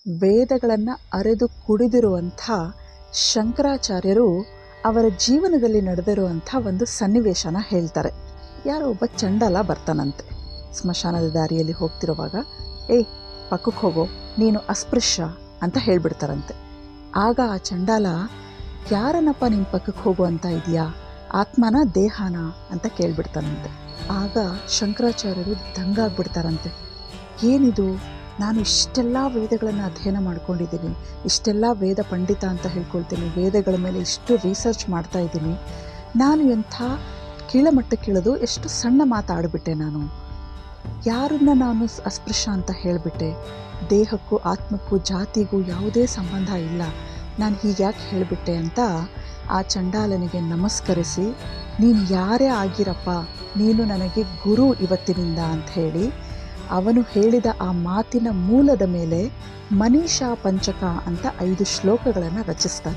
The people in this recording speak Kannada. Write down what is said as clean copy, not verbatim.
ವೇದಗಳನ್ನು ಅರೆದು ಕುಡಿದಿರುವಂಥ ಶಂಕರಾಚಾರ್ಯರು ಅವರ ಜೀವನದಲ್ಲಿ ನಡೆದಿರುವಂಥ ಒಂದು ಸನ್ನಿವೇಶನ ಹೇಳ್ತಾರೆ. ಯಾರೋ ಒಬ್ಬ ಚಂಡಾಲ ಬರ್ತಾನಂತೆ. ಸ್ಮಶಾನದ ದಾರಿಯಲ್ಲಿ ಹೋಗ್ತಿರುವಾಗ, ಏಯ್ ಪಕ್ಕಕ್ಕೆ ಹೋಗೋ, ನೀನು ಅಸ್ಪೃಶ್ಯ ಅಂತ ಹೇಳ್ಬಿಡ್ತಾರಂತೆ. ಆಗ ಆ ಚಂಡಾಲ, ಯಾರನ್ನಪ್ಪ ನಿನ್ನ ಪಕ್ಕಕ್ಕೆ ಹೋಗು ಅಂತ ಇದೆಯಾ, ಆತ್ಮನ ದೇಹನ ಅಂತ ಕೇಳ್ಬಿಡ್ತಾನಂತೆ. ಆಗ ಶಂಕರಾಚಾರ್ಯರು ದಂಗಾಗ್ಬಿಡ್ತಾರಂತೆ. ಏನಿದು, ನಾನು ಇಷ್ಟೆಲ್ಲ ವೇದಗಳನ್ನು ಅಧ್ಯಯನ ಮಾಡ್ಕೊಂಡಿದ್ದೀನಿ, ಇಷ್ಟೆಲ್ಲ ವೇದ ಪಂಡಿತ ಅಂತ ಹೇಳ್ಕೊಳ್ತೀನಿ, ವೇದಗಳ ಮೇಲೆ ಇಷ್ಟು ರಿಸರ್ಚ್ ಮಾಡ್ತಾ ಇದ್ದೀನಿ, ನಾನು ಎಂಥ ಕೀಳಮಟ್ಟಕ್ಕಿಳಿದು ಎಷ್ಟು ಸಣ್ಣ ಮಾತಾಡಿಬಿಟ್ಟೆ. ನಾನು ಯಾರನ್ನ ನಾನು ಅಸ್ಪೃಶ್ಯ ಅಂತ ಹೇಳಿಬಿಟ್ಟೆ. ದೇಹಕ್ಕೂ ಆತ್ಮಕ್ಕೂ ಜಾತಿಗೂ ಯಾವುದೇ ಸಂಬಂಧ ಇಲ್ಲ, ನಾನು ಹೀಗೆ ಯಾಕೆ ಹೇಳಿಬಿಟ್ಟೆ ಅಂತ ಆ ಚಂಡಾಲನಿಗೆ ನಮಸ್ಕರಿಸಿ, ನೀನು ಯಾರೇ ಆಗಿರಪ್ಪ, ನೀನು ನನಗೆ ಗುರು ಇವತ್ತಿನಿಂದ ಅಂತ ಹೇಳಿ ಅವನು ಹೇಳಿದ ಆ ಮಾತಿನ ಮೂಲದ ಮೇಲೆ ಮನೀಷಾ ಪಂಚಕ ಅಂತ 5 ಶ್ಲೋಕಗಳನ್ನು ರಚಿಸ್ತಾರೆ.